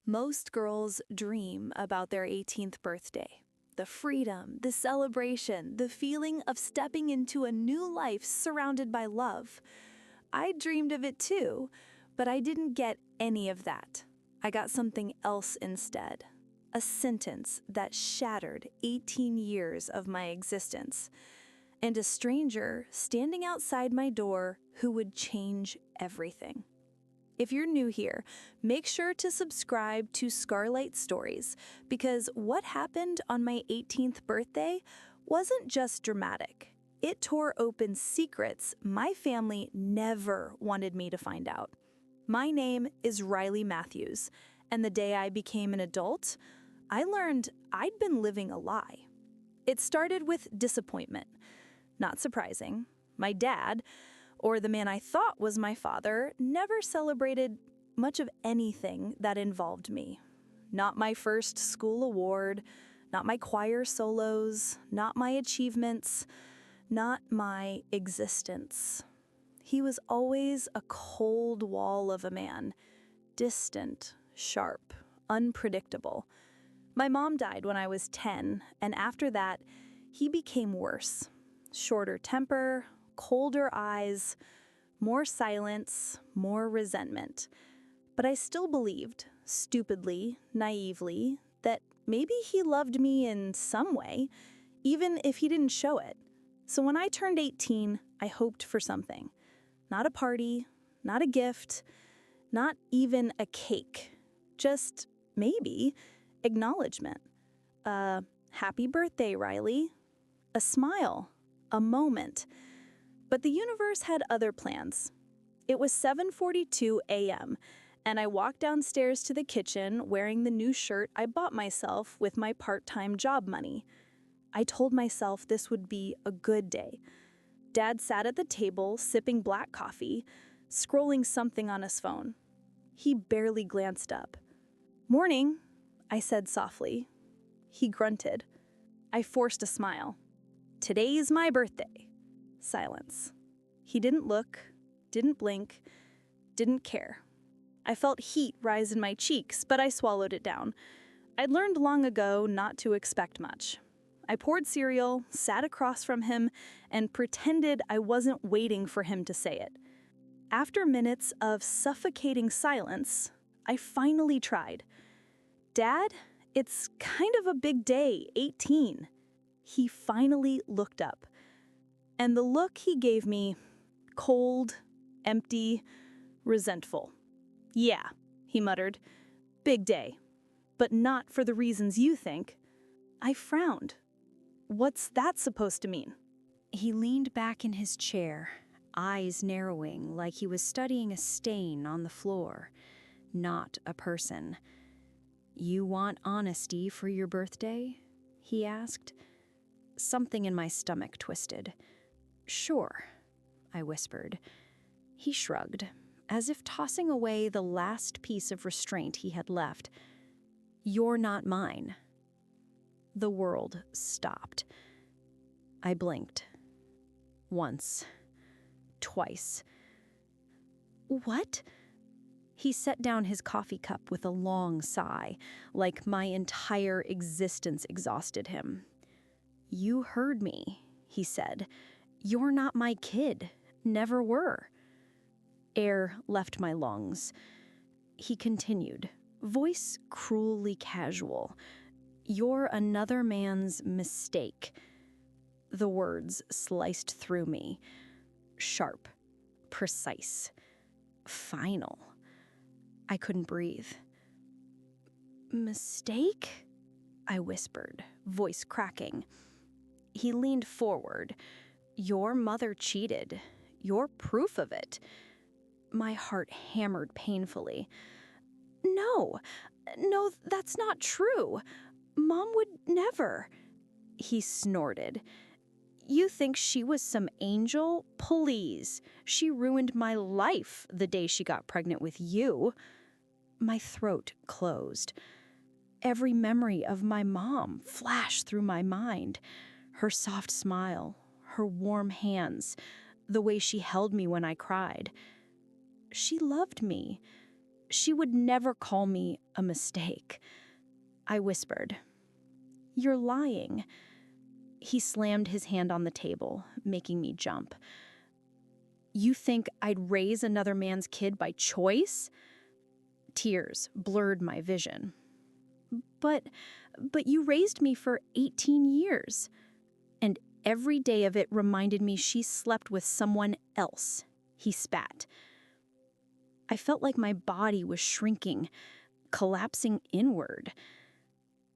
Most girls dream about their 18th birthday. The freedom, the celebration, the feeling of stepping into a new life surrounded by love. I dreamed of it too, but I didn't get any of that. I got something else instead. A sentence that shattered 18 years of my existence. And a stranger standing outside my door who would change everything. If you're new here, make sure to subscribe to Scarlight Stories, because what happened on my 18th birthday wasn't just dramatic. It tore open secrets my family never wanted me to find out. My name is Riley Matthews, and the day I became an adult, I learned I'd been living a lie. It started with disappointment. Not surprising. My dad, or the man I thought was my father, never celebrated much of anything that involved me. Not my first school award, not my choir solos, not my achievements, not my existence. He was always a cold wall of a man, distant, sharp, unpredictable. My mom died when I was 10, and after that, he became worse. Shorter temper, colder eyes, more silence, more resentment. But I still believed, stupidly, naively, that maybe he loved me in some way, even if he didn't show it. So when I turned 18, I hoped for something. Not a party, not a gift, not even a cake. Just maybe acknowledgement. A happy birthday, Riley. A smile. A moment. But the universe had other plans. It was 7:42 a.m., and I walked downstairs to the kitchen wearing the new shirt I bought myself with my part-time job money. I told myself this would be a good day. Dad sat at the table, sipping black coffee, scrolling something on his phone. He barely glanced up. "Morning," I said softly. He grunted. I forced a smile. "Today's my birthday." Silence. He didn't look, didn't blink, didn't care. I felt heat rise in my cheeks, but I swallowed it down. I'd learned long ago not to expect much. I poured cereal, sat across from him, and pretended I wasn't waiting for him to say it. After minutes of suffocating silence, I finally tried. "Dad, it's kind of a big day, 18. He finally looked up. And the look he gave me, cold, empty, resentful. "Yeah," he muttered, "big day, but not for the reasons you think." I frowned. "What's that supposed to mean?" He leaned back in his chair, eyes narrowing like he was studying a stain on the floor, not a person. "You want honesty for your birthday?" he asked. Something in my stomach twisted. "Sure," I whispered. He shrugged, as if tossing away the last piece of restraint he had left. "You're not mine." The world stopped. I blinked. Once. Twice. "What?" He set down his coffee cup with a long sigh, like my entire existence exhausted him. "You heard me," he said. "You're not my kid. Never were." Air left my lungs. He continued, voice cruelly casual. "You're another man's mistake." The words sliced through me. Sharp. Precise. Final. I couldn't breathe. "Mistake?" I whispered, voice cracking. He leaned forward. "Your mother cheated. You're proof of it." My heart hammered painfully. No, that's not true. Mom would never." He snorted. "You think she was some angel? Please. She ruined my life the day she got pregnant with you." My throat closed. Every memory of my mom flashed through my mind. Her soft smile, her warm hands, the way she held me when I cried. She loved me. She would never call me a mistake. I whispered, "You're lying." He slammed his hand on the table, making me jump. "You think I'd raise another man's kid by choice?" Tears blurred my vision. But you raised me for 18 years. And every day of it reminded me she slept with someone else. He spat. I felt like my body was shrinking, collapsing inward.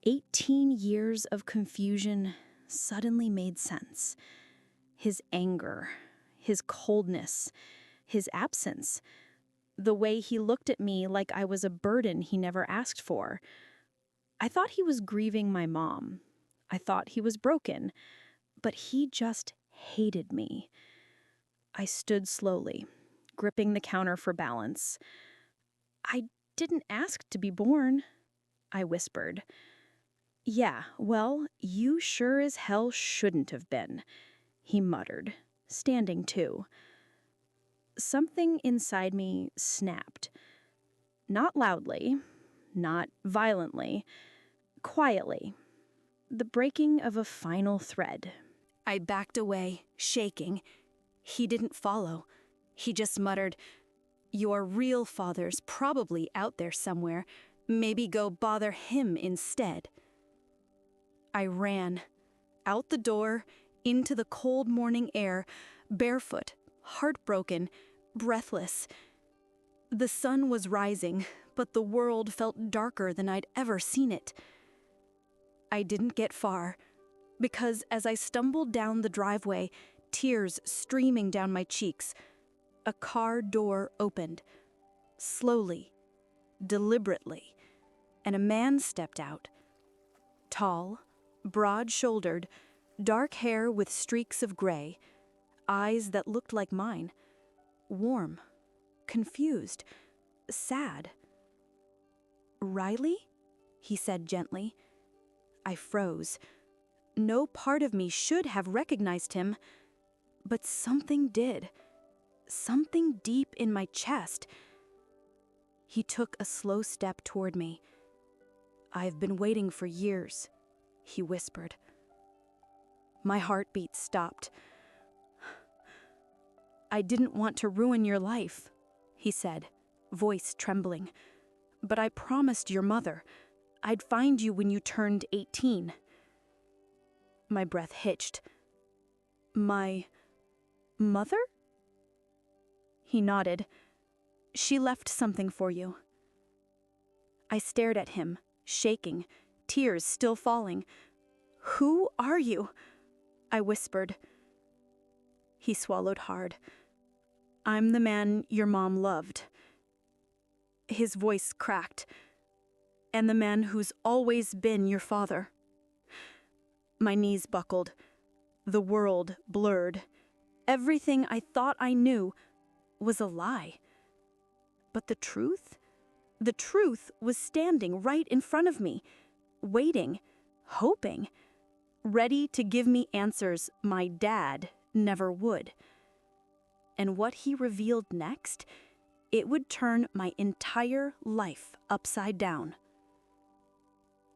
18 years of confusion suddenly made sense. His anger, his coldness, his absence, the way he looked at me like I was a burden he never asked for. I thought he was grieving my mom. I thought he was broken, but he just hated me. I stood slowly, gripping the counter for balance. "I didn't ask to be born," I whispered. "Yeah, well, you sure as hell shouldn't have been," he muttered, standing too. Something inside me snapped. Not loudly, not violently, quietly. The breaking of a final thread. I backed away, shaking. He didn't follow. He just muttered, "Your real father's probably out there somewhere. Maybe go bother him instead." I ran. Out the door, into the cold morning air, barefoot, heartbroken, breathless. The sun was rising, but the world felt darker than I'd ever seen it. I didn't get far, because as I stumbled down the driveway, tears streaming down my cheeks, a car door opened, slowly, deliberately, and a man stepped out. Tall, broad-shouldered, dark hair with streaks of gray, eyes that looked like mine, warm, confused, sad. "Riley?" he said gently. I froze. No part of me should have recognized him, but something did. Something deep in my chest. He took a slow step toward me. "I've been waiting for years," he whispered. My heartbeat stopped. "I didn't want to ruin your life," he said, voice trembling. "But I promised your mother I'd find you when you turned 18. My breath hitched. "My mother?" He nodded. "She left something for you." I stared at him, shaking, tears still falling. "Who are you?" I whispered. He swallowed hard. "I'm the man your mom loved." His voice cracked. "And the man who's always been your father." My knees buckled. The world blurred. Everything I thought I knew was a lie. But the truth? The truth was standing right in front of me, waiting, hoping, ready to give me answers my dad never would. And what he revealed next, it would turn my entire life upside down.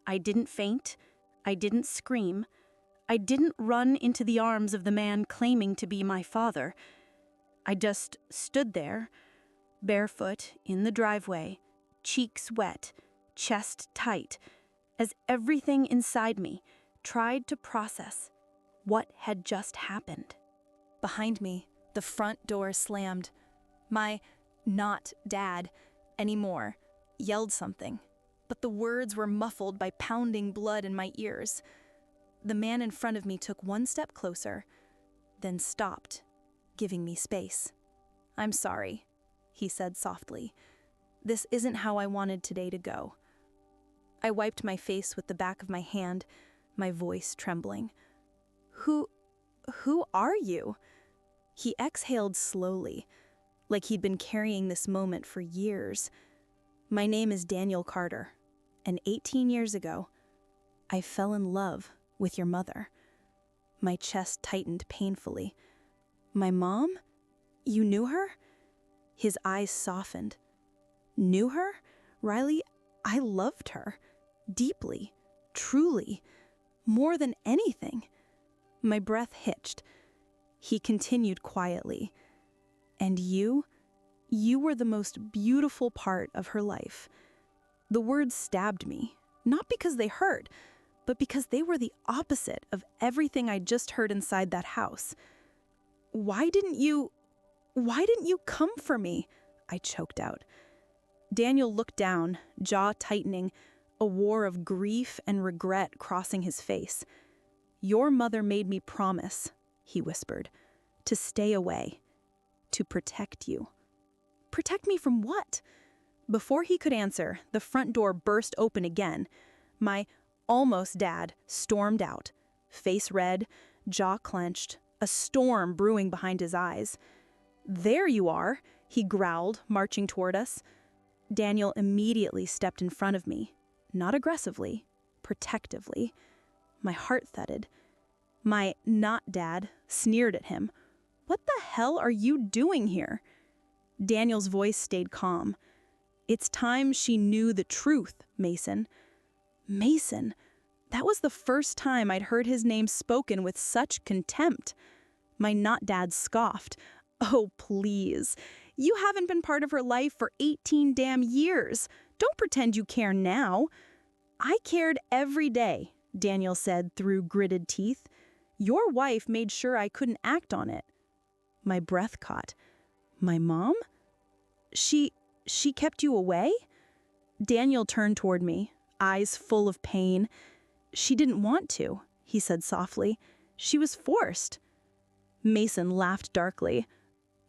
I didn't faint. I didn't scream. I didn't run into the arms of the man claiming to be my father. I just stood there, barefoot in the driveway, cheeks wet, chest tight, as everything inside me tried to process what had just happened. Behind me, the front door slammed. My not dad anymore yelled something, but the words were muffled by pounding blood in my ears. The man in front of me took one step closer, then stopped, giving me space. "I'm sorry," he said softly. "This isn't how I wanted today to go." I wiped my face with the back of my hand, my voice trembling. Who are you?" He exhaled slowly, like he'd been carrying this moment for years. "My name is Daniel Carter, and 18 years ago, I fell in love with your mother." My chest tightened painfully. "My mom? You knew her?" His eyes softened. Knew her? Riley, I loved her. Deeply. Truly. More than anything. My breath hitched. He continued quietly. And you were the most beautiful part of her life. The words stabbed me, not because they hurt, but because they were the opposite of everything I just heard inside that house. Why didn't you come for me? I choked out. Daniel looked down, jaw tightening, a war of grief and regret crossing his face. Your mother made me promise, he whispered, to stay away, to protect you. Protect me from what? Before he could answer, the front door burst open again. My almost dad stormed out, face red, jaw clenched, a storm brewing behind his eyes. There you are, he growled, marching toward us. Daniel immediately stepped in front of me, not aggressively, protectively. My heart thudded. My not dad sneered at him. What the hell are you doing here? Daniel's voice stayed calm. It's time she knew the truth, Mason. Mason. That was the first time I'd heard his name spoken with such contempt. My not dad scoffed. Oh, please. You haven't been part of her life for 18 damn years. Don't pretend you care now. I cared every day, Daniel said through gritted teeth. Your wife made sure I couldn't act on it. My breath caught. My mom? She kept you away? Daniel turned toward me, eyes full of pain. She didn't want to, he said softly. She was forced. Mason laughed darkly.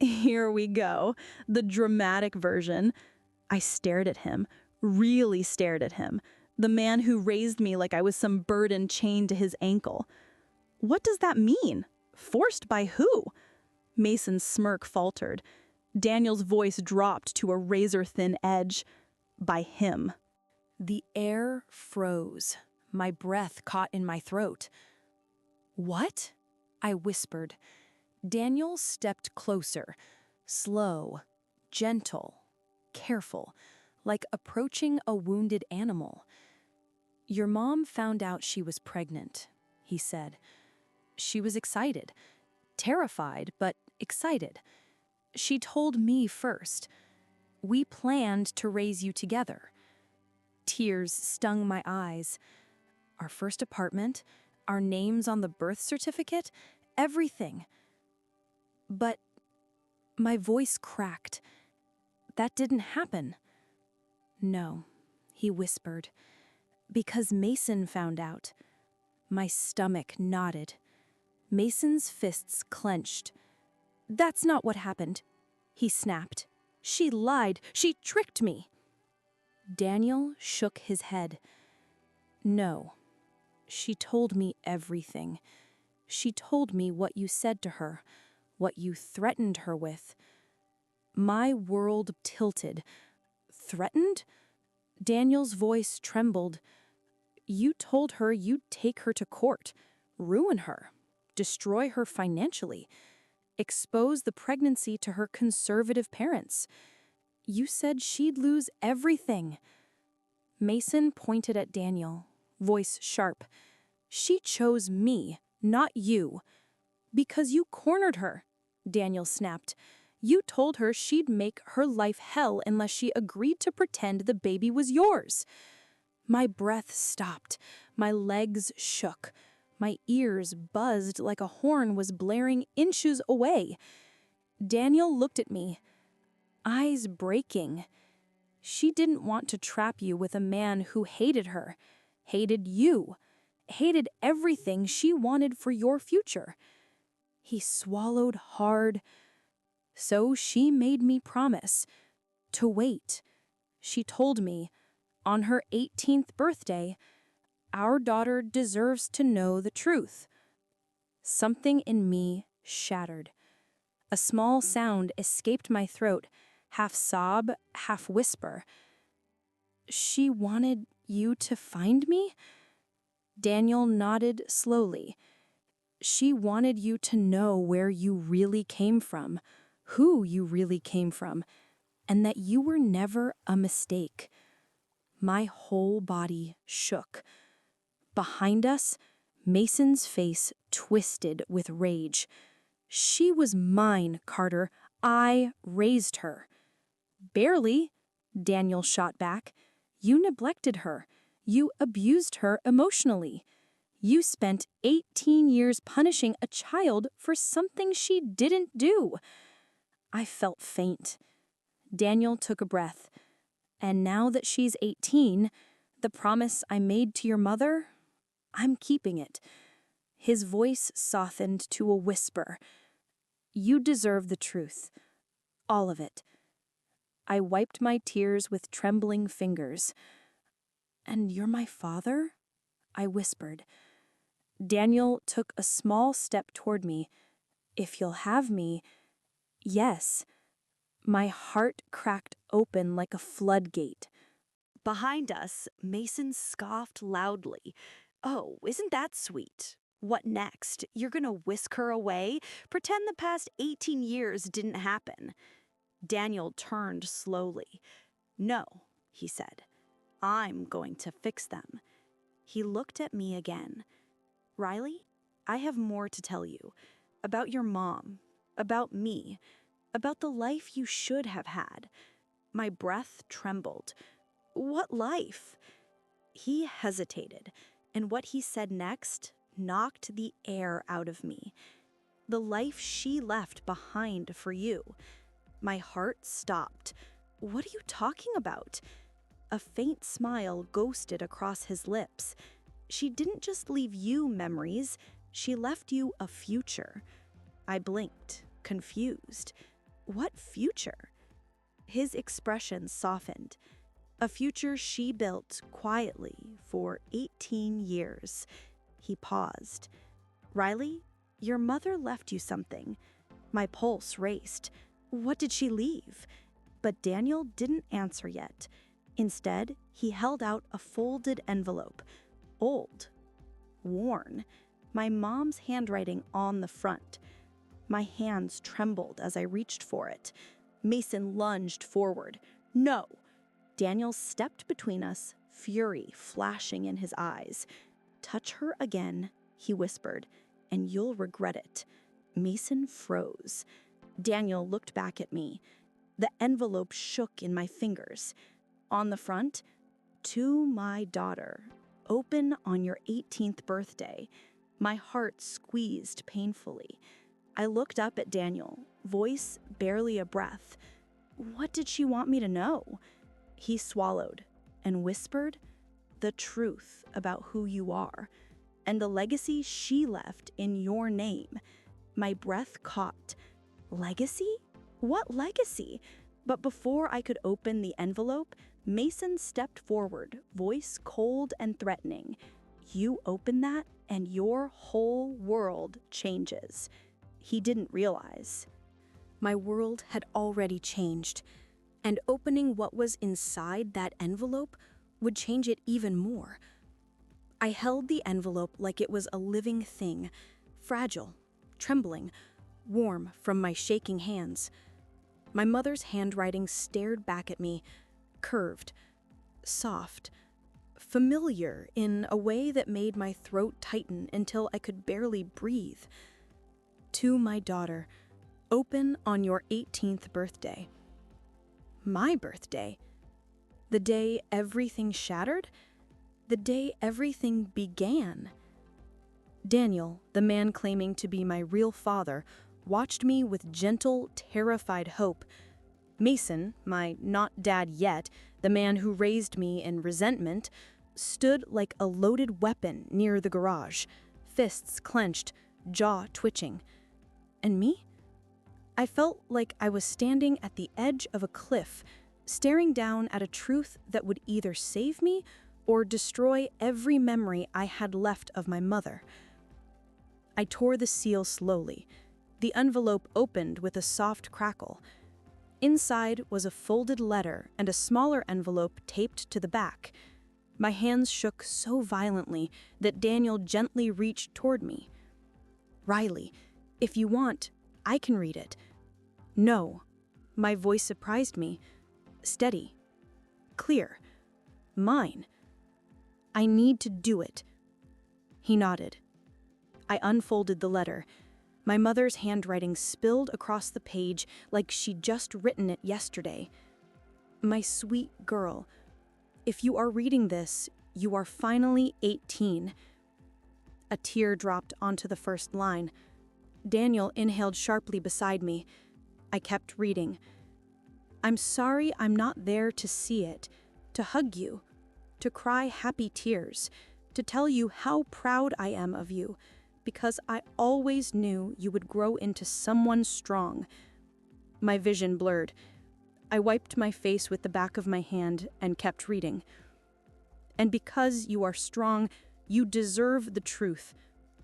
Here we go, the dramatic version. I stared at him, really stared at him, the man who raised me like I was some burden chained to his ankle. What does that mean? Forced by who? Mason's smirk faltered. Daniel's voice dropped to a razor-thin edge. By him. The air froze. My breath caught in my throat. What? I whispered. Daniel stepped closer, slow, gentle, careful, like approaching a wounded animal. Your mom found out she was pregnant, he said. She was excited, terrified, but excited. She told me first. We planned to raise you together. Tears stung my eyes. Our first apartment, our names on the birth certificate, everything. But my voice cracked. That didn't happen. No, he whispered. Because Mason found out. My stomach knotted. Mason's fists clenched. That's not what happened, he snapped. She lied. She tricked me. Daniel shook his head. No. She told me everything. She told me what you said to her, what you threatened her with. My world tilted. Threatened? Daniel's voice trembled. You told her you'd take her to court, ruin her, destroy her financially, expose the pregnancy to her conservative parents. You said she'd lose everything. Mason pointed at Daniel, voice sharp. She chose me, not you. Because you cornered her, Daniel snapped. You told her she'd make her life hell unless she agreed to pretend the baby was yours. My breath stopped. My legs shook. My ears buzzed like a horn was blaring inches away. Daniel looked at me, eyes breaking. She didn't want to trap you with a man who hated her, hated you, hated everything she wanted for your future. He swallowed hard. So she made me promise to wait. She told me, on her 18th birthday, our daughter deserves to know the truth. Something in me shattered. A small sound escaped my throat, half sob, half whisper. She wanted you to find me? Daniel nodded slowly. She wanted you to know where you really came from, who you really came from, and that you were never a mistake. My whole body shook. Behind us, Mason's face twisted with rage. She was mine, Carter. I raised her. Barely, Daniel shot back. You neglected her. You abused her emotionally. You spent 18 years punishing a child for something she didn't do. I felt faint. Daniel took a breath. And now that she's 18, the promise I made to your mother, I'm keeping it. His voice softened to a whisper. You deserve the truth. All of it. I wiped my tears with trembling fingers. And you're my father? I whispered. Daniel took a small step toward me. If you'll have me, yes. My heart cracked open like a floodgate. Behind us, Mason scoffed loudly. Oh, isn't that sweet? What next? You're gonna whisk her away? Pretend the past 18 years didn't happen. Daniel turned slowly. No, he said. I'm going to fix them. He looked at me again. Riley, I have more to tell you. About your mom. About me. About the life you should have had. My breath trembled. What life? He hesitated, and what he said next knocked the air out of me. The life she left behind for you. My heart stopped. What are you talking about? A faint smile ghosted across his lips. She didn't just leave you memories, she left you a future. I blinked, confused. What future? His expression softened. A future she built quietly for 18 years. He paused. Riley, your mother left you something. My pulse raced. What did she leave? But Daniel didn't answer yet. Instead, he held out a folded envelope. Old. Worn. My mom's handwriting on the front. My hands trembled as I reached for it. Mason lunged forward. No! Daniel stepped between us, fury flashing in his eyes. Touch her again, he whispered, and you'll regret it. Mason froze. Daniel looked back at me. The envelope shook in my fingers. On the front, to my daughter. Open on your 18th birthday. My heart squeezed painfully. I looked up at Daniel, voice barely a breath. What did she want me to know? He swallowed and whispered, the truth about who you are and the legacy she left in your name. My breath caught. Legacy? What legacy? But before I could open the envelope, Mason stepped forward, voice cold and threatening. You open that and your whole world changes. He didn't realize. My world had already changed, and opening what was inside that envelope would change it even more. I held the envelope like it was a living thing, fragile, trembling, warm from my shaking hands. My mother's handwriting stared back at me, curved, soft, familiar in a way that made my throat tighten until I could barely breathe. To my daughter, open on your 18th birthday. My birthday. The day everything shattered? The day everything began. Daniel, the man claiming to be my real father, watched me with gentle, terrified hope. Mason, my not dad yet, the man who raised me in resentment, stood like a loaded weapon near the garage, fists clenched, jaw twitching. And me? I felt like I was standing at the edge of a cliff, staring down at a truth that would either save me or destroy every memory I had left of my mother. I tore the seal slowly. The envelope opened with a soft crackle. Inside was a folded letter and a smaller envelope taped to the back. My hands shook so violently that Daniel gently reached toward me. Riley, if you want, I can read it. No. My voice surprised me. steady, clear, mine. I need to do it. He nodded. I unfolded the letter. My mother's handwriting spilled across the page like she'd just written it yesterday. My sweet girl, if you are reading this, you are finally 18. A tear dropped onto the first line. Daniel inhaled sharply beside me. I kept reading. I'm sorry I'm not there to see it, to hug you, to cry happy tears, to tell you how proud I am of you, because I always knew you would grow into someone strong. My vision blurred. I wiped my face with the back of my hand and kept reading. And because you are strong, you deserve the truth,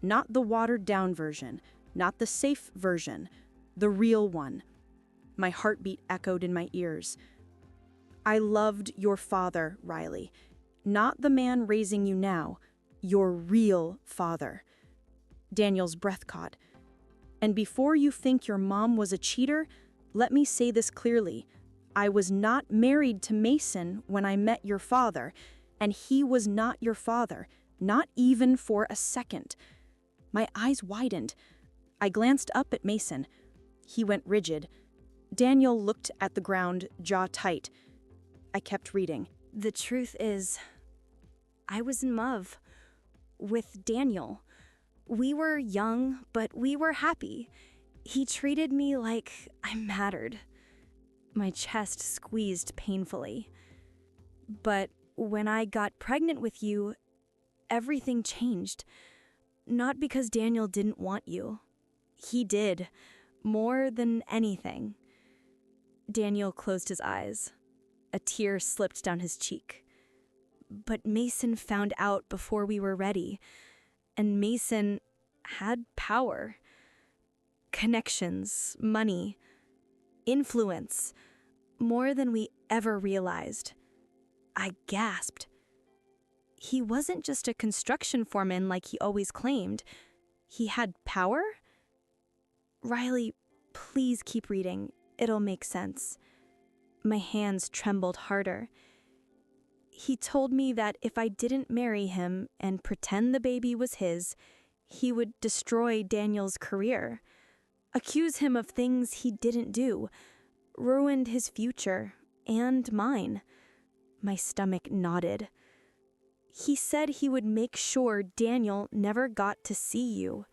not the watered-down version, not the safe version, the real one. My heartbeat echoed in my ears. I loved your father, Riley, not the man raising you now, your real father. Daniel's breath caught. And before you think your mom was a cheater, let me say this clearly. I was not married to Mason when I met your father, and he was not your father, not even for a second. My eyes widened. I glanced up at Mason. He went rigid. Daniel looked at the ground, jaw tight. I kept reading. The truth is, I was in love with Daniel. We were young, but we were happy. He treated me like I mattered. My chest squeezed painfully. But when I got pregnant with you, everything changed. Not because Daniel didn't want you. He did, more than anything. Daniel closed his eyes. A tear slipped down his cheek. But Mason found out before we were ready. And Mason had power. Connections, money, influence, more than we ever realized. I gasped. He wasn't just a construction foreman like he always claimed. He had power? Riley, please keep reading. It'll make sense. My hands trembled harder. He told me that if I didn't marry him and pretend the baby was his, he would destroy Daniel's career, accuse him of things he didn't do, ruined his future and mine. My stomach knotted. He said he would make sure Daniel never got to see you.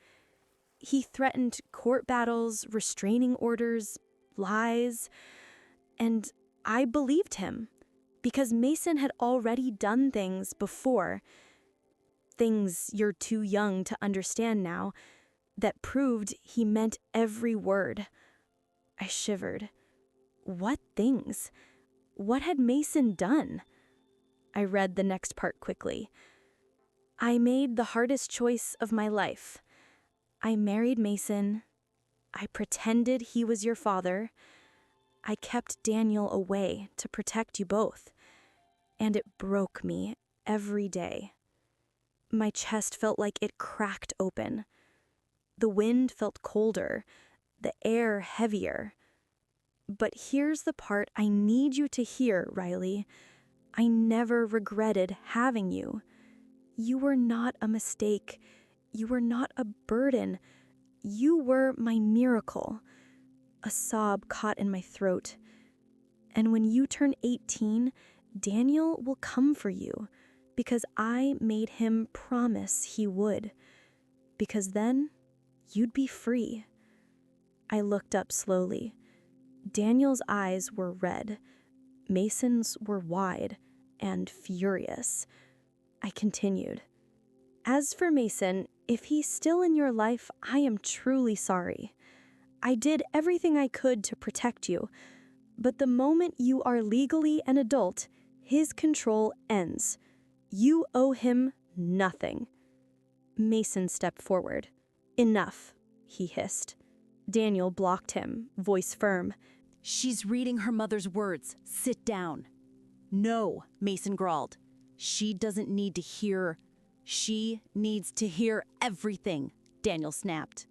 He threatened court battles, restraining orders, lies, and I believed him because Mason had already done things before, things you're too young to understand now, that proved he meant every word. I shivered. What things? What had Mason done? I read the next part quickly. I made the hardest choice of my life. I married Mason. I pretended he was your father. I kept Daniel away to protect you both. And it broke me every day. My chest felt like it cracked open. The wind felt colder, the air heavier. But here's the part I need you to hear, Riley. I never regretted having you. You were not a mistake. You were not a burden. You were my miracle. A sob caught in my throat. And when you turn 18, Daniel will come for you, because I made him promise he would. Because then, you'd be free. I looked up slowly. Daniel's eyes were red. Mason's were wide and furious. I continued. As for Mason, if he's still in your life, I am truly sorry. I did everything I could to protect you, but the moment you are legally an adult, his control ends. You owe him nothing. Mason stepped forward. Enough, he hissed. Daniel blocked him, voice firm. She's reading her mother's words. Sit down. No, Mason growled. She doesn't need to hear. She needs to hear everything, Daniel snapped.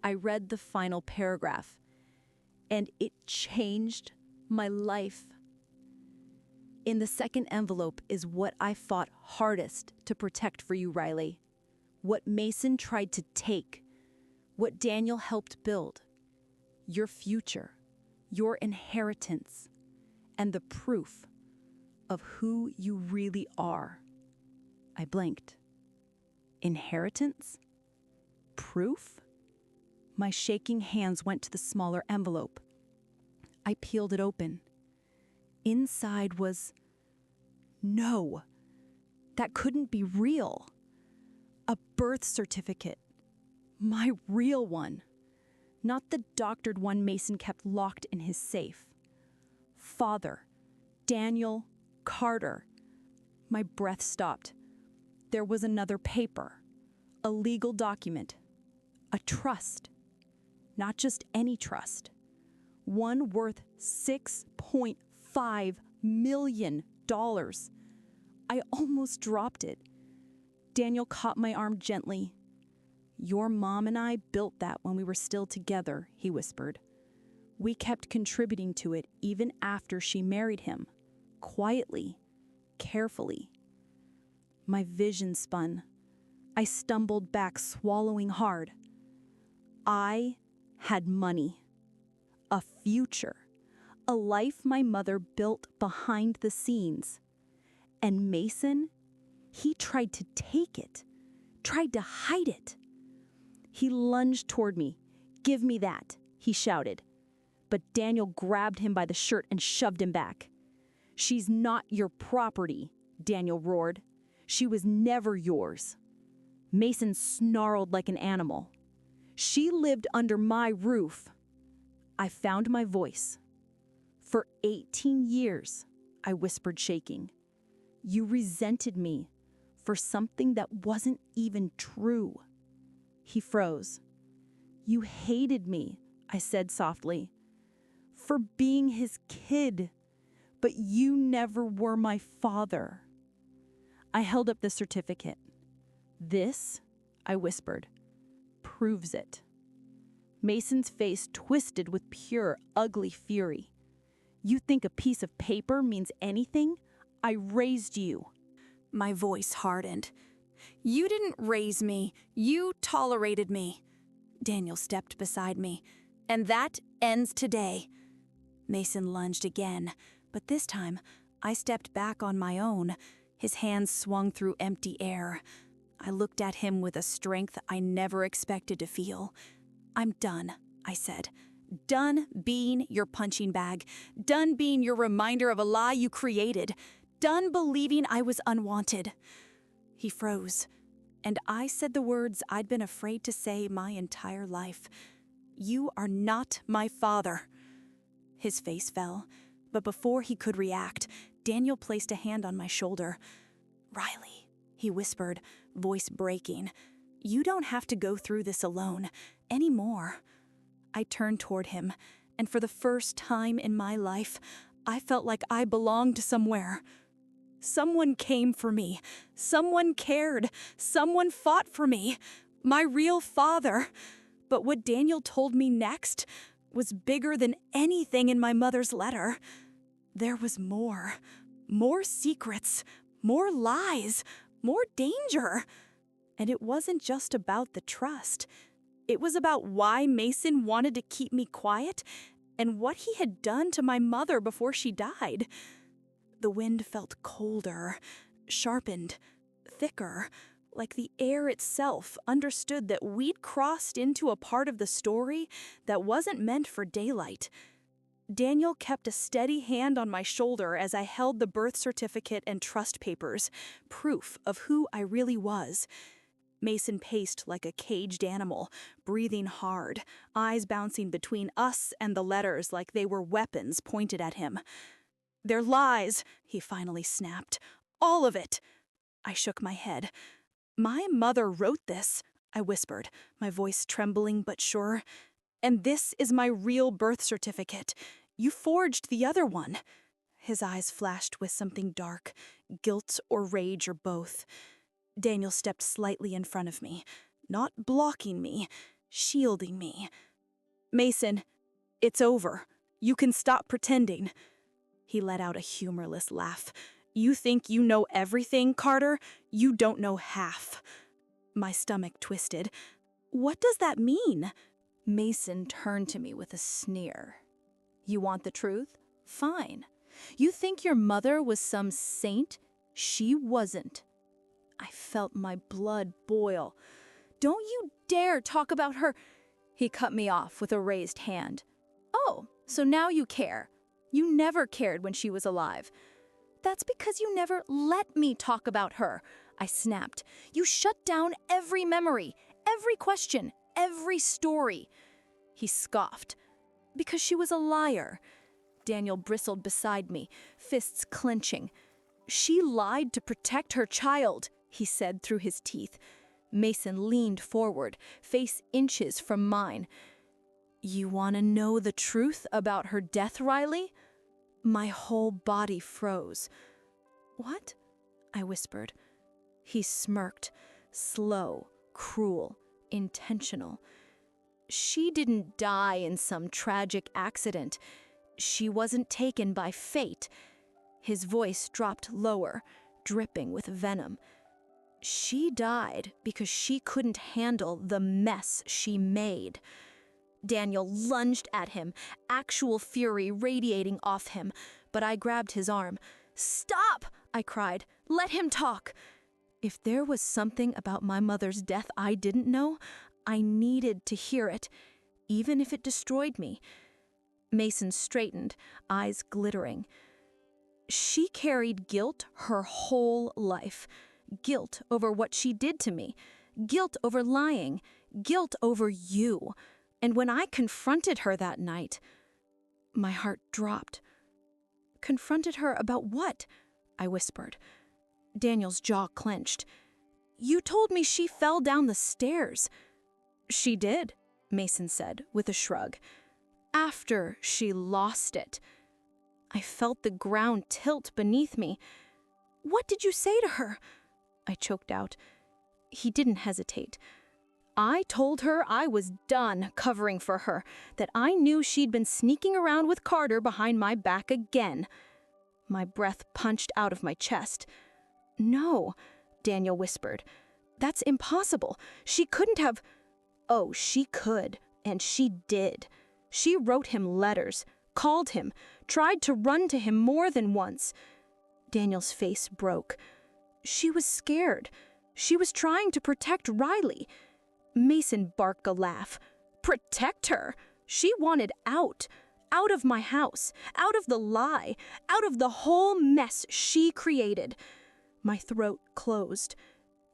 I read the final paragraph, and it changed my life. In the second envelope is what I fought hardest to protect for you, Riley. What Mason tried to take. What Daniel helped build. Your future. Your inheritance. And the proof of who you really are. I blinked. Inheritance? Proof? My shaking hands went to the smaller envelope. I peeled it open. Inside was... No, that couldn't be real. A birth certificate. My real one. Not the doctored one Mason kept locked in his safe. Father, Daniel Carter. My breath stopped. There was another paper. A legal document. A trust. Not just any trust. One worth $6.5 million. I almost dropped it. Daniel caught my arm gently. Your mom and I built that when we were still together, he whispered. We kept contributing to it even after she married him. Quietly, carefully. My vision spun. I stumbled back, swallowing hard. I had money. A future. A life my mother built behind the scenes. And Mason, he tried to take it. Tried to hide it. He lunged toward me. Give me that, he shouted. But Daniel grabbed him by the shirt and shoved him back. She's not your property, Daniel roared. She was never yours. Mason snarled like an animal. She lived under my roof. I found my voice. For 18 years, I whispered, shaking. You resented me for something that wasn't even true. He froze. You hated me, I said softly, for being his kid, but you never were my father. I held up the certificate. This, I whispered, proves it. Mason's face twisted with pure, ugly fury. You think a piece of paper means anything? I raised you. My voice hardened. You didn't raise me. You tolerated me. Daniel stepped beside me. And that ends today. Mason lunged again, but this time I stepped back on my own. His hands swung through empty air. I looked at him with a strength I never expected to feel. I'm done, I said. Done being your punching bag. Done being your reminder of a lie you created. Done believing I was unwanted. He froze, and I said the words I'd been afraid to say my entire life. You are not my father. His face fell, but before he could react, Daniel placed a hand on my shoulder. Riley, he whispered, voice breaking, you don't have to go through this alone anymore. I turned toward him, and for the first time in my life, I felt like I belonged somewhere. Someone came for me. Someone cared. Someone fought for me. My real father. But what Daniel told me next was bigger than anything in my mother's letter. There was more. More secrets. More lies. More danger. And it wasn't just about the trust. It was about why Mason wanted to keep me quiet and what he had done to my mother before she died. The wind felt colder, sharpened, thicker, like the air itself understood that we'd crossed into a part of the story that wasn't meant for daylight. Daniel kept a steady hand on my shoulder as I held the birth certificate and trust papers, proof of who I really was. Mason paced like a caged animal, breathing hard, eyes bouncing between us and the letters like they were weapons pointed at him. They're lies, he finally snapped. All of it. I shook my head. My mother wrote this, I whispered, my voice trembling but sure. And this is my real birth certificate. You forged the other one. His eyes flashed with something dark, guilt or rage or both. Daniel stepped slightly in front of me, not blocking me, shielding me. Mason, it's over. You can stop pretending. He let out a humorless laugh. "You think you know everything, Carter? You don't know half." My stomach twisted. "What does that mean?" Mason turned to me with a sneer. "You want the truth? Fine. You think your mother was some saint? She wasn't." I felt my blood boil. "Don't you dare talk about her." He cut me off with a raised hand. "Oh, so now you care. You never cared when she was alive." "That's because you never let me talk about her," I snapped. "You shut down every memory, every question, every story." He scoffed. "Because she was a liar." Daniel bristled beside me, fists clenching. "She lied to protect her child," he said through his teeth. Mason leaned forward, face inches from mine. "You want to know the truth about her death, Riley?" My whole body froze. "What?" I whispered. He smirked, slow, cruel, intentional. "She didn't die in some tragic accident. She wasn't taken by fate." His voice dropped lower, dripping with venom. "She died because she couldn't handle the mess she made." Daniel lunged at him, actual fury radiating off him, but I grabbed his arm. "Stop!" I cried. "Let him talk." If there was something about my mother's death I didn't know, I needed to hear it, even if it destroyed me. Mason straightened, eyes glittering. "She carried guilt her whole life. Guilt over what she did to me. Guilt over lying. Guilt over you. And when I confronted her that night," my heart dropped. "Confronted her about what?" I whispered. Daniel's jaw clenched. "You told me she fell down the stairs." "She did," Mason said with a shrug. "After she lost it." I felt the ground tilt beneath me. "What did you say to her?" I choked out. He didn't hesitate. "I told her I was done covering for her, that I knew she'd been sneaking around with Carter behind my back again." My breath punched out of my chest. "No," Daniel whispered. "That's impossible. She couldn't have—" "Oh, she could, and she did. She wrote him letters, called him, tried to run to him more than once." Daniel's face broke. "She was scared. She was trying to protect Riley." Mason barked a laugh. "Protect her? She wanted out. Out of my house. Out of the lie. Out of the whole mess she created." My throat closed.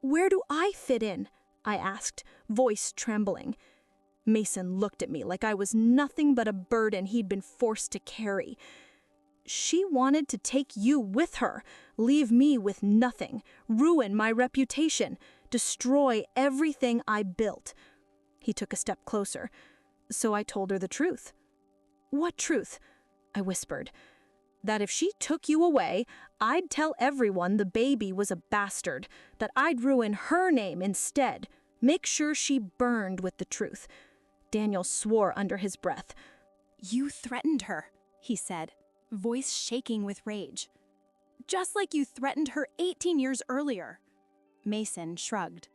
"Where do I fit in?" I asked, voice trembling. Mason looked at me like I was nothing but a burden he'd been forced to carry. "She wanted to take you with her, leave me with nothing, ruin my reputation, destroy everything I built." He took a step closer. So I told her the truth. "What truth?" I whispered. "That if she took you away, I'd tell everyone the baby was a bastard, that I'd ruin her name instead, make sure she burned with the truth." Daniel swore under his breath. "You threatened her," he said, voice shaking with rage. "Just like you threatened her 18 years earlier." Mason shrugged.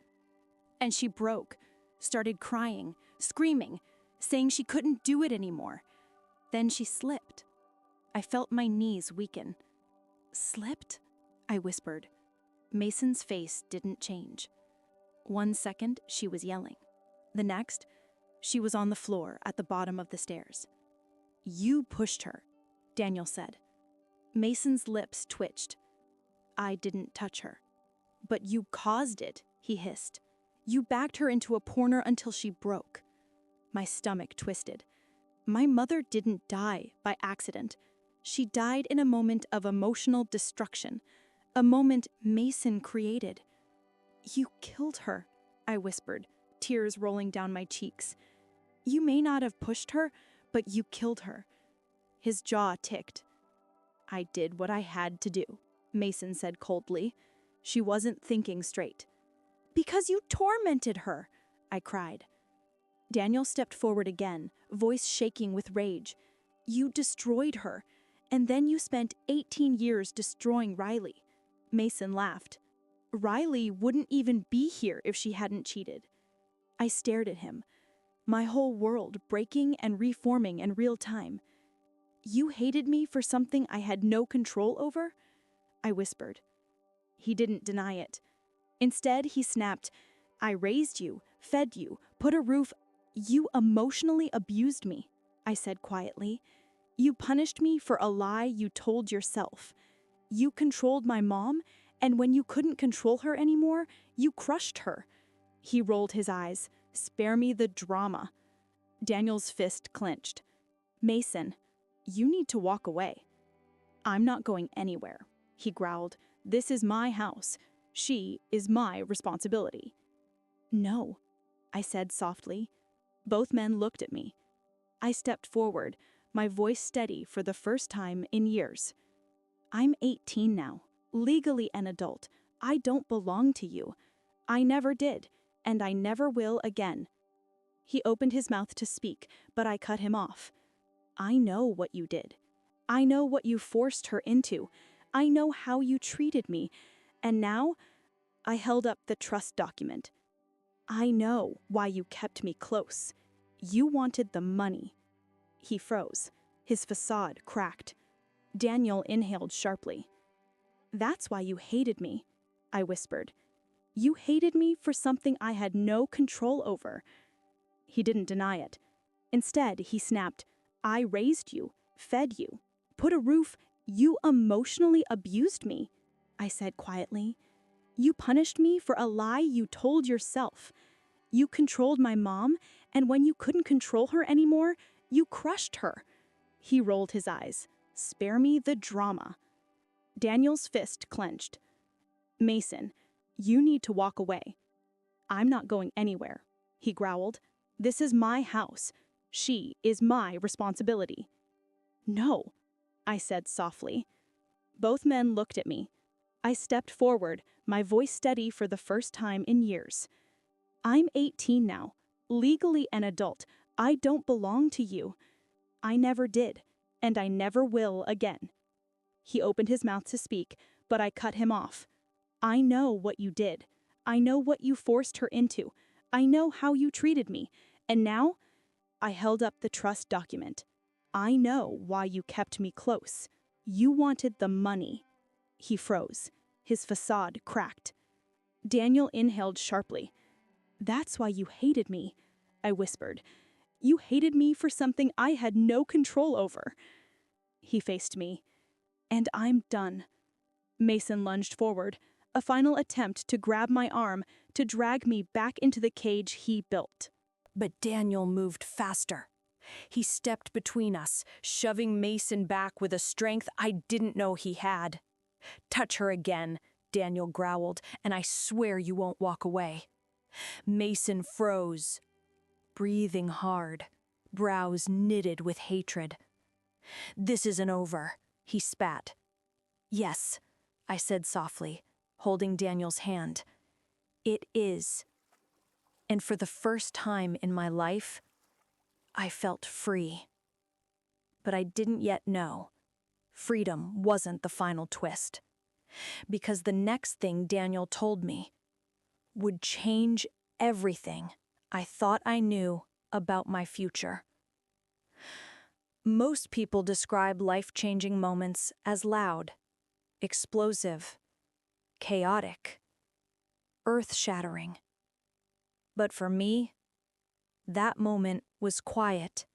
"And she broke, started crying, screaming, saying she couldn't do it anymore. Then she slipped. I felt my knees weaken." "Slipped?" I whispered. Mason's face didn't change. 1 second, she was yelling. The next, she was on the floor at the bottom of the stairs. "You pushed her," Daniel said. Mason's lips twitched. "I didn't touch her." "But you caused it," he hissed. "You backed her into a corner until she broke." My stomach twisted. My mother didn't die by accident. She died in a moment of emotional destruction, a moment Mason created. "You killed her," I whispered, tears rolling down my cheeks. "You may not have pushed her, but you killed her." His jaw ticked. "I did what I had to do," Mason said coldly. She wasn't thinking straight. "Because you tormented her," I cried. Daniel stepped forward again, voice shaking with rage. "You destroyed her. And then you spent 18 years destroying Riley. Mason laughed. Riley wouldn't even be here if she hadn't cheated. I stared at him, my whole world breaking and reforming in real time. You hated me for something I had no control over? I whispered. He didn't deny it. Instead, he snapped, I raised you, fed you, put a roof. You emotionally abused me, I said quietly. You punished me for a lie you told yourself. You controlled my mom, and when you couldn't control her anymore, you crushed her. He rolled his eyes. Spare me the drama. Daniel's fist clenched. Mason, you need to walk away. I'm not going anywhere, he growled. This is my house. She is my responsibility. No, I said softly. Both men looked at me. I stepped forward, my voice steady for the first time in years. I'm 18 now, legally an adult. I don't belong to you. I never did, and I never will again. He opened his mouth to speak, but I cut him off. I know what you did. I know what you forced her into. I know how you treated me. And now, I held up the trust document. I know why you kept me close. You wanted the money. He froze. His facade cracked. Daniel inhaled sharply. That's why you hated me, I whispered. You hated me for something I had no control over. He didn't deny it. Instead, he snapped, I raised you, fed you, put a roof. You emotionally abused me, I said quietly. You punished me for a lie you told yourself. You controlled my mom, and when you couldn't control her anymore, you crushed her. He rolled his eyes. Spare me the drama. Daniel's fist clenched. Mason, you need to walk away. I'm not going anywhere, he growled. This is my house. She is my responsibility. No, I said softly. Both men looked at me. I stepped forward, my voice steady for the first time in years. I'm 18 now, legally an adult. I don't belong to you. I never did, and I never will again. He opened his mouth to speak, but I cut him off. I know what you did. I know what you forced her into. I know how you treated me. And now, I held up the trust document. I know why you kept me close. You wanted the money. He froze. His facade cracked. Daniel inhaled sharply. That's why you hated me, I whispered. You hated me for something I had no control over. He faced me. And I'm done. Mason lunged forward, a final attempt to grab my arm, to drag me back into the cage he built. But Daniel moved faster. He stepped between us, shoving Mason back with a strength I didn't know he had. Touch her again, Daniel growled, and I swear you won't walk away. Mason froze, breathing hard, brows knitted with hatred. This isn't over, he spat. Yes, I said softly, holding Daniel's hand. It is. And for the first time in my life, I felt free. But I didn't yet know. Freedom wasn't the final twist. Because the next thing Daniel told me would change everything I thought I knew about my future. Most people describe life-changing moments as loud, explosive, chaotic, earth-shattering. But for me, that moment was quiet,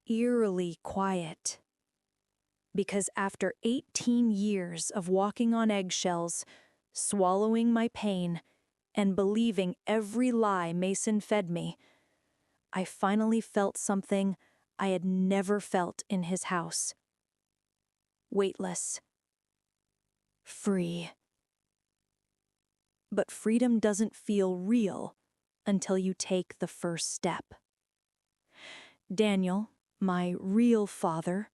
eerily quiet. Because after 18 years of walking on eggshells, swallowing my pain, and believing every lie Mason fed me, I finally felt something I had never felt in his house. Weightless. Free. But freedom doesn't feel real until you take the first step. Daniel, my real father,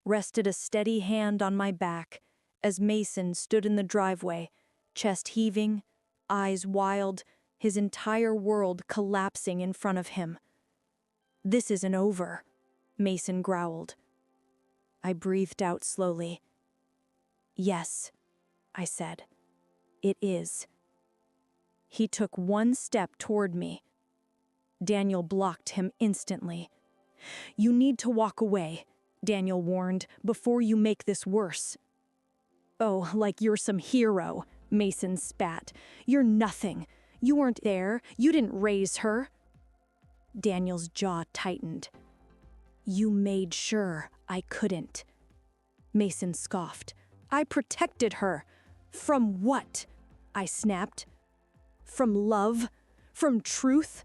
rested a steady hand on my back as Mason stood in the driveway, chest heaving, eyes wild, his entire world collapsing in front of him. This isn't over, Mason growled. I breathed out slowly. Yes, I said. It is. He took one step toward me. Daniel blocked him instantly. You need to walk away, Daniel warned, before you make this worse. Oh, like you're some hero, Mason spat. You're nothing. You weren't there. You didn't raise her. Daniel's jaw tightened. You made sure I couldn't. Mason scoffed. I protected her. From what? I snapped. From love? From truth?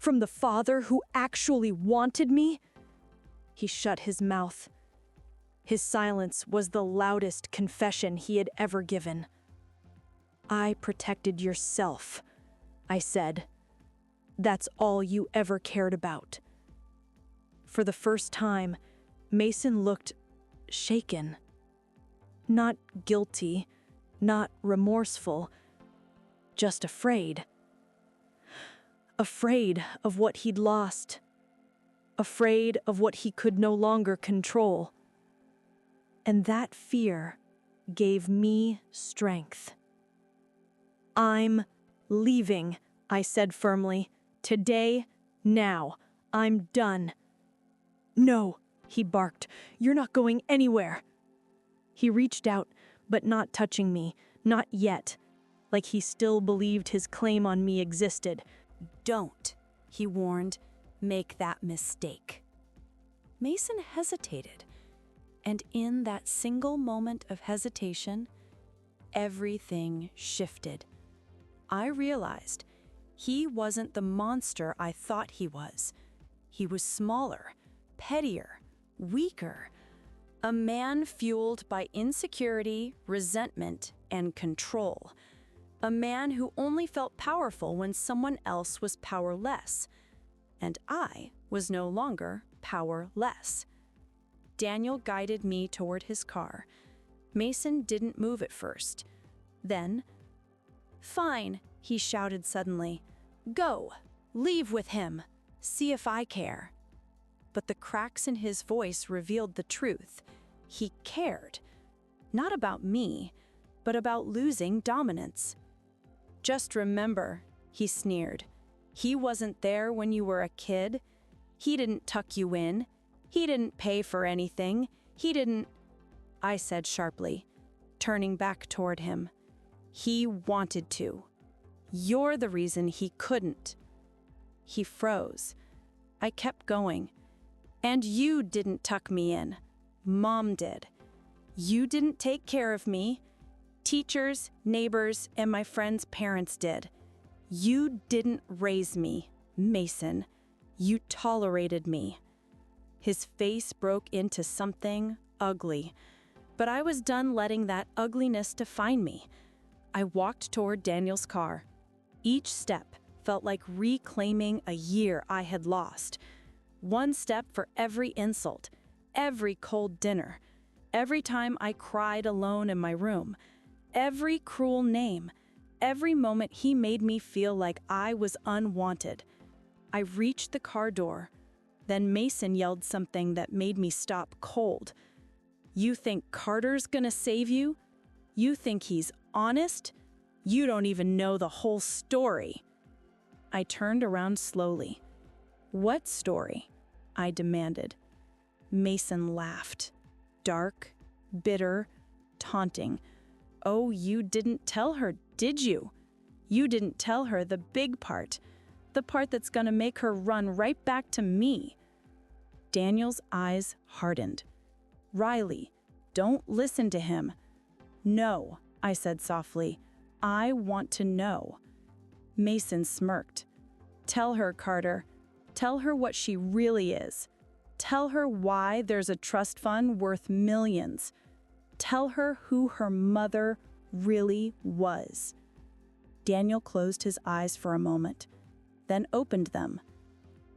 From the father who actually wanted me? He shut his mouth. His silence was the loudest confession he had ever given. I protected yourself, I said. That's all you ever cared about. For the first time, Mason looked shaken. Not guilty, not remorseful, just afraid. Afraid of what he'd lost. Afraid of what he could no longer control. And that fear gave me strength. I'm leaving, I said firmly. Today, now. I'm done. No, he barked. You're not going anywhere. He reached out, but not touching me, not yet, like he still believed his claim on me existed. Don't, he warned, make that mistake. Mason hesitated, and in that single moment of hesitation, everything shifted. I realized he wasn't the monster I thought he was. He was smaller, pettier, weaker. A man fueled by insecurity, resentment, and control. A man who only felt powerful when someone else was powerless. And I was no longer powerless. Daniel guided me toward his car. Mason didn't move at first. Then, "Fine," he shouted suddenly. "Go, leave with him. See if I care." But the cracks in his voice revealed the truth. He cared. Not about me, but about losing dominance. "Just remember," he sneered, "he wasn't there when you were a kid. He didn't tuck you in. He didn't pay for anything. He didn't—" I said sharply, turning back toward him. "He wanted to. You're the reason he couldn't." He froze. I kept going. "And you didn't tuck me in. Mom did. You didn't take care of me. Teachers, neighbors, and my friends' parents did. You didn't raise me, Mason. You tolerated me." His face broke into something ugly, but I was done letting that ugliness define me. I walked toward Daniel's car. Each step felt like reclaiming a year I had lost. One step for every insult, every cold dinner, every time I cried alone in my room, every cruel name, every moment he made me feel like I was unwanted. I reached the car door. Then Mason yelled something that made me stop cold. "You think Carter's gonna save you? You think he's honest? You don't even know the whole story." I turned around slowly. "What story?" I demanded. Mason laughed. Dark, bitter, taunting. "Oh, you didn't tell her, did you? You didn't tell her the big part. The part that's gonna make her run right back to me." Daniel's eyes hardened. "Riley, don't listen to him." "No," I said softly. "I want to know." Mason smirked. "Tell her, Carter. Tell her what she really is. Tell her why there's a trust fund worth millions. Tell her who her mother really was." Daniel closed his eyes for a moment, then opened them.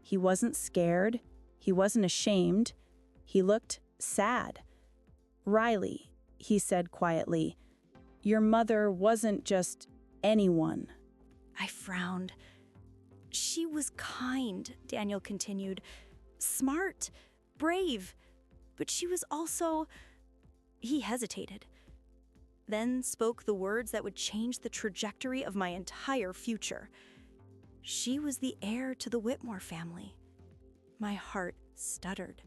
He wasn't scared. He wasn't ashamed. He looked sad. "Riley," he said quietly, "your mother wasn't just anyone." I frowned. "She was kind," Daniel continued. "Smart, brave, but she was also... He hesitated, then spoke the words that would change the trajectory of my entire future. She was the heir to the Whitmore family. My heart stuttered.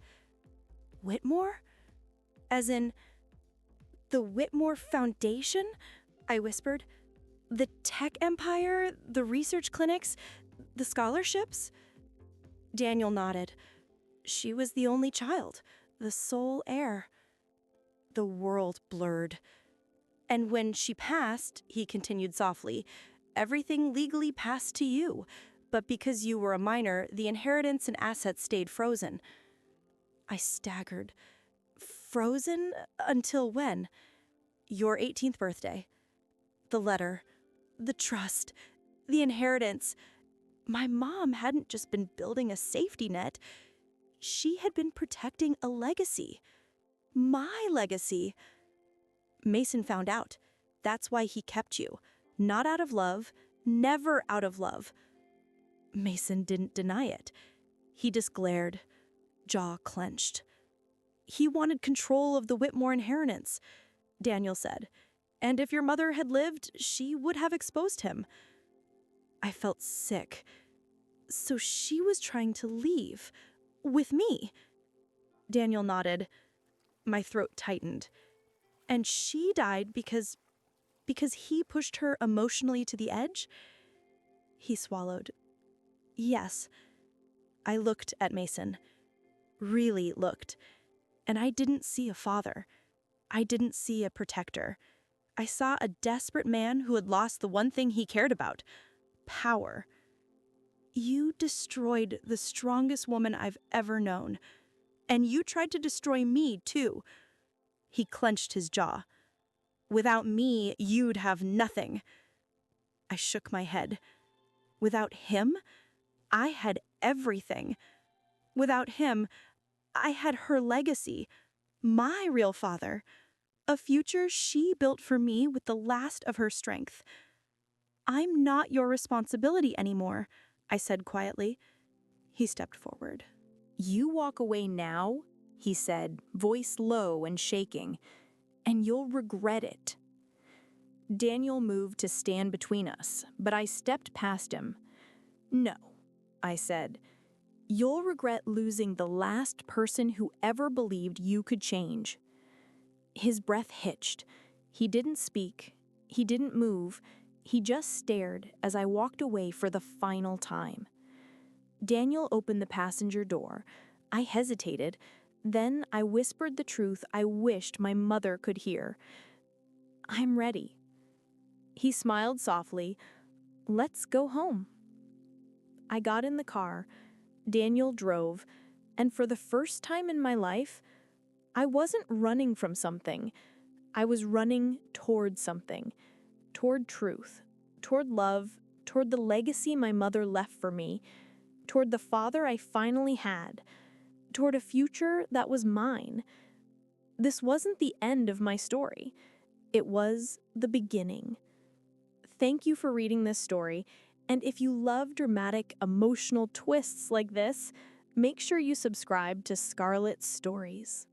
Whitmore? As in, the Whitmore Foundation? I whispered. The tech empire, the research clinics, the scholarships? Daniel nodded. She was the only child, the sole heir. The world blurred. And when she passed, he continued softly, everything legally passed to you, but because you were a minor, the inheritance and assets stayed frozen. I staggered. Frozen? Until when? Your 18th birthday. The letter. The trust. The inheritance. My mom hadn't just been building a safety net. She had been protecting a legacy. My legacy. Mason found out. That's why he kept you. Not out of love, never out of love. Mason didn't deny it. He just glared, jaw clenched. He wanted control of the Whitmore inheritance, Daniel said. And if your mother had lived, she would have exposed him. I felt sick. So she was trying to leave. With me. Daniel nodded. My throat tightened. And she died because he pushed her emotionally to the edge? He swallowed. Yes. I looked at Mason. Really looked. And I didn't see a father. I didn't see a protector. I saw a desperate man who had lost the one thing he cared about. Power. You destroyed the strongest woman I've ever known. And you tried to destroy me, too. He clenched his jaw. Without me, you'd have nothing. I shook my head. Without him, I had everything. Without him, I had her legacy, my real father, a future she built for me with the last of her strength. I'm not your responsibility anymore, I said quietly. He stepped forward. You walk away now, he said, voice low and shaking, and you'll regret it. Daniel moved to stand between us, but I stepped past him. No, I said. You'll regret losing the last person who ever believed you could change. His breath hitched. He didn't speak. He didn't move. He just stared as I walked away for the final time. Daniel opened the passenger door. I hesitated. Then I whispered the truth I wished my mother could hear. I'm ready. He smiled softly. Let's go home. I got in the car. Daniel drove. And for the first time in my life, I wasn't running from something. I was running toward something. Toward truth. Toward love. Toward the legacy my mother left for me. Toward the father I finally had. Toward a future that was mine. This wasn't the end of my story. It was the beginning. Thank you for reading this story, and if you love dramatic, emotional twists like this, make sure you subscribe to Scarlet's Stories.